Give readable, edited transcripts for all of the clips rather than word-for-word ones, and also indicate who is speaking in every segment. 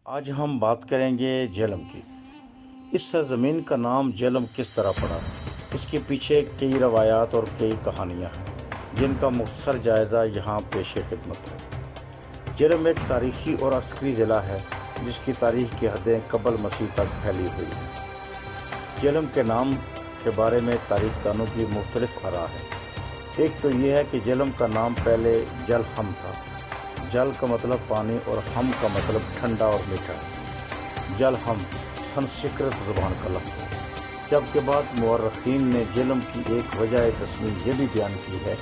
Speaker 1: آج ہم بات کریں گے جہلم کی۔ اس سرزمین کا نام جہلم کس طرح پڑا، اس کے پیچھے کئی روایات اور کئی کہانیاں ہیں جن کا مختصر جائزہ یہاں پیش خدمت ہے۔ جہلم ایک تاریخی اور عسکری ضلع ہے جس کی تاریخ کی حدیں قبل مسیح تک پھیلی ہوئی ہیں۔ جہلم کے نام کے بارے میں تاریخ دانوں کی مختلف آراء ہے۔ ایک تو یہ ہے کہ جہلم کا نام پہلے جلہم تھا۔ جل کا مطلب پانی اور ہم کا مطلب ٹھنڈا اور میٹھا۔ جلہم سنسکرت زبان کا لفظ ہے، جبکہ بعد مورخین نے جہلم کی ایک وجہ تسمیہ یہ بھی بیان کی ہے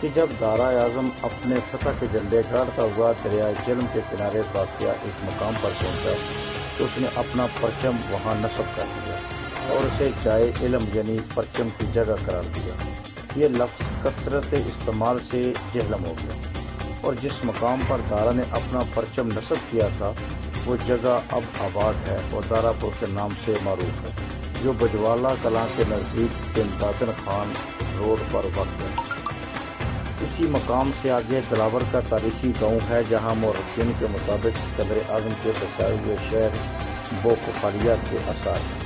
Speaker 1: کہ جب دارا اعظم اپنے فتح کے جھنڈے گاڑتا ہوا دریائے جہلم کے کنارے واقع ایک مقام پر پہنچا تو اس نے اپنا پرچم وہاں نصب کر دیا اور اسے جائے علم یعنی پرچم کی جگہ قرار دیا۔ یہ لفظ کثرت استعمال سے جہلم ہو گیا، اور جس مقام پر دارا نے اپنا پرچم نصب کیا تھا وہ جگہ اب آباد ہے اور دارا پور کے نام سے معروف ہے، جو بجوالا کلاں کے نزدیک بن دادن خان روڈ پر واقع ہے۔ اسی مقام سے آگے دلاور کا تاریخی گاؤں ہے جہاں مورخین کے مطابق سکندر اعظم کے بسائے ہوئے شہر بوقفالیہ کے آثار ہیں۔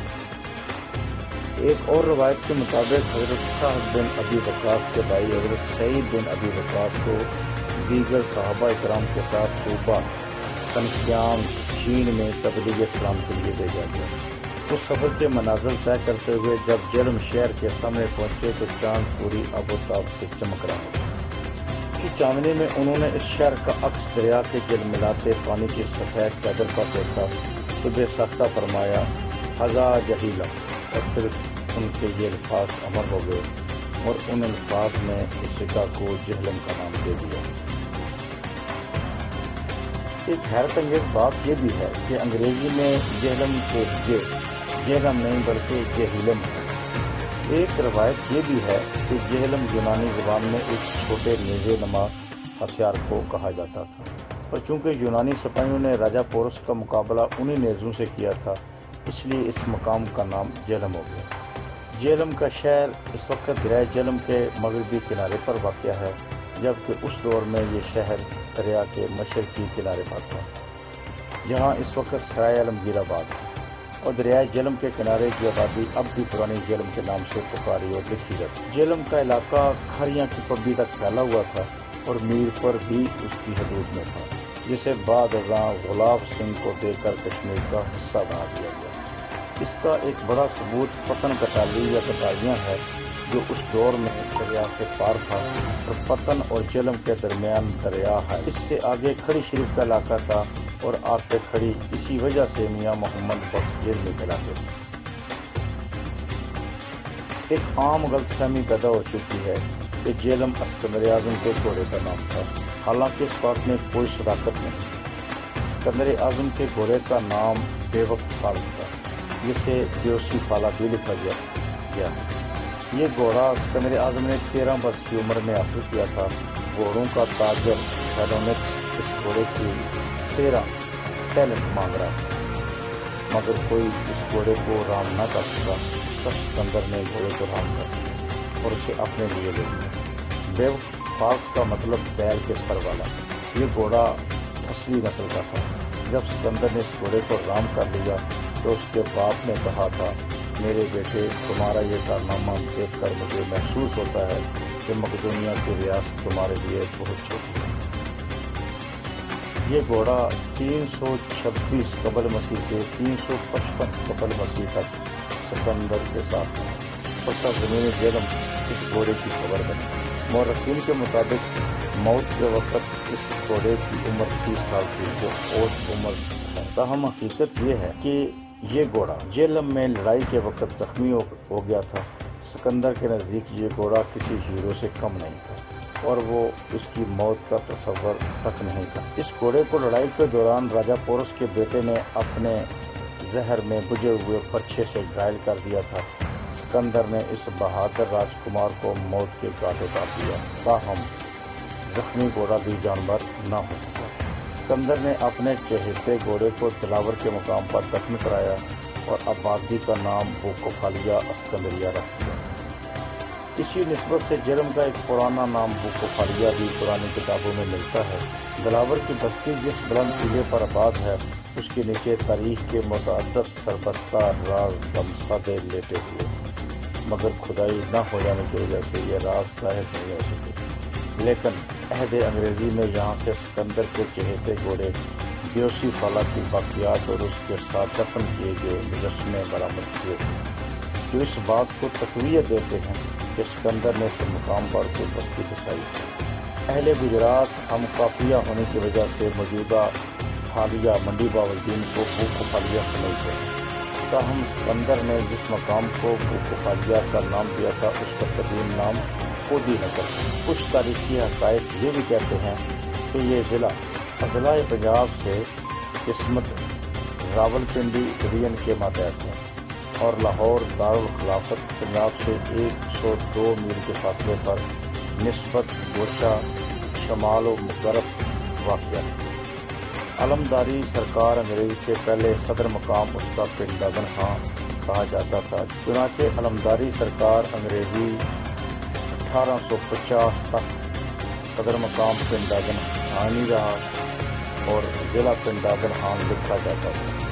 Speaker 1: ایک اور روایت کے مطابق حضرت سعد بن ابی وقاص کے بھائی حضرت سعید بن ابی وقاص کو دیگر صحابہ اکرام کے ساتھ صوبہ سنکیانگ چین میں تبلیغ اسلام کے لیے بھیجا گیا۔ اس سفر کے مناظر طے کرتے ہوئے جب جہلم شہر کے سامنے پہنچے تو چاند پوری آب و تاب سے چمک رہا تھا۔ کی چاندنی میں انہوں نے اس شہر کا عکس دریا کے جلملاتے پانی کی سفید چادر پر دیکھا تو بے ساختہ فرمایا ھذا جہیلم، اور پھر ان کے یہ الفاظ امر ہو گئے اور ان الفاظ نے اس جگہ کو جہلم کا نام دے دیا۔ ایک حیرت انگیز بات یہ بھی ہے کہ انگریزی میں جہلم کے جہلم نہیں بلکہ جہیلم ہے۔ ایک روایت یہ بھی ہے کہ جہلم یونانی زبان میں ایک چھوٹے نیزے نما ہتھیار کو کہا جاتا تھا، اور چونکہ یونانی سپاہیوں نے راجہ پورس کا مقابلہ انہی نیزوں سے کیا تھا اس لیے اس مقام کا نام جہلم ہو گیا۔ جہلم کا شہر اس وقت دریائے جہلم کے مغربی کنارے پر واقع ہے، جبکہ اس دور میں یہ شہر دریا کے مشرقی کنارے پر تھا جہاں اس وقت سرائے عالمگیر آباد ہے، اور دریائے جہلم کے کنارے کی آبادی اب بھی پرانی جہلم کے نام سے پکاری اور لکھی جاتی ہے۔ جہلم کا علاقہ کھاریاں کی پبی تک پھیلا ہوا تھا اور میر پر بھی اس کی حدود میں تھا، جسے بعد ازاں غلاب سنگھ کو دے کر کشمیر کا حصہ بنا دیا گیا۔ اس کا ایک بڑا ثبوت پتن کٹالی یا کٹالیاں ہے جو اس دور میں دریا سے پار تھا، اور پتن اور جہلم کے درمیان دریا ہے۔ اس سے آگے کھڑی شریف کا علاقہ تھا اور آتے کھڑی اسی وجہ سے میاں محمد بخش جہلمی کہلاتے تھے۔ ایک عام غلط فہمی پیدا ہو چکی ہے کہ جہلم اسکندر اعظم کے گھوڑے کا نام تھا، حالانکہ اس بات میں کوئی صداقت نہیں۔ اسکندر اعظم کے گھوڑے کا نام بے وقت فالس تھا، جسے بیوسی فالا بھی لکھا گیا ہے۔ یہ گھوڑا اسکندر اعظم نے 13 برس کی عمر میں حاصل کیا تھا۔ گھوڑوں کا تاجر فیلونکس اس گھوڑے کی 13 ٹیلنٹ مانگ رہا تھا، مگر کوئی اس گھوڑے کو رام نہ کر سکا۔ تب اسکندر نے گھوڑے کو رام کر دیا اور اسے اپنے لیے لے لیا۔ بیوق فالس کا مطلب بیل کے سر والا۔ یہ گھوڑا تھسلی نسل کا تھا۔ جب اسکندر نے اس گھوڑے کو رام کر لیا تو اس کے باپ نے کہا تھا، میرے بیٹے، تمہارا یہ کارنامہ دیکھ کر مجھے محسوس ہوتا ہے کہ مقدونیہ کی ریاست تمہارے لیے بہت چھوٹی ہے۔ یہ گھوڑا 326 قبل مسیح سے 355 قبل مسیح تک سکندر کے ساتھ ہے، اور سرزمین جہلم اس گھوڑے کی خبر بنی۔ مورخین کے مطابق موت کے وقت اس گھوڑے کی عمر 30 سال تھی، جو اوسط عمر ہے۔ تاہم حقیقت یہ ہے کہ یہ گھوڑا جہلم میں لڑائی کے وقت زخمی ہو گیا تھا۔ سکندر کے نزدیک یہ گھوڑا کسی ہیرو سے کم نہیں تھا، اور وہ اس کی موت کا تصور تک نہیں تھا۔ اس گھوڑے کو لڑائی کے دوران راجہ پورس کے بیٹے نے اپنے زہر میں بجھے ہوئے پرچھے سے گھائل کر دیا تھا۔ سکندر نے اس بہادر راجکمار کو موت کے گھاٹ اتار دیا، تاہم زخمی گھوڑا بھی جانبر نہ ہو سکا۔ سکندر نے اپنے چہیتے گھوڑے کو دلاور کے مقام پر دفن کرایا اور آبادی کا نام بوقفالیہ اسکندریہ رکھ دیا۔ اسی نسبت سے جہلم کا ایک پرانا نام بوقفالیہ بھی پرانی کتابوں میں ملتا ہے۔ دلاور کی بستی جس بلند ٹیلے پر آباد ہے اس کے نیچے تاریخ کے متعدد سربستہ راز دمسادے لیٹے ہوئے، مگر کھدائی نہ ہو جانے کی وجہ سے یہ راز ظاہر نہیں ہو سکے۔ لیکن عہد انگریزی میں یہاں سے سکندر کے چہیتے گھوڑے بیوسی فالا کی باقیات اور اس کے ساتھ دفن کیے گئے مجسمے برآمد کیے تھے، جو اس بات کو تقویت دیتے ہیں کہ سکندر نے اس مقام پر کوئی بستی بسائی تھی۔ اہل گجرات ہم قافیہ ہونے کی وجہ سے موجودہ حالیہ منڈی باولدین کو بھوک فالیہ سمجھتے ہیں، تاہم سکندر نے جس مقام کو بھوک فالیہ کا نام دیا تھا اس کا قدیم نام کودی نگر۔ کچھ تاریخی حقائق یہ بھی کہتے ہیں کہ یہ ضلع اضلاع پنجاب سے قسمت راولپنڈی ڈویژن کے ماتحت ہے اور لاہور دارالخلافت پنجاب سے 102 میل کے فاصلے پر نسبت گوشہ شمال و مغرب واقع ہے۔ علمداری سرکار انگریزی سے پہلے صدر مقام اس کا پنڈ دادن خان کہا جاتا تھا، چنانچہ علمداری سرکار انگریزی 1850 تک صدر مقام پنڈ دادن خان ہی رہا اور ضلع پنڈ دادن خان لکھا جاتا تھا۔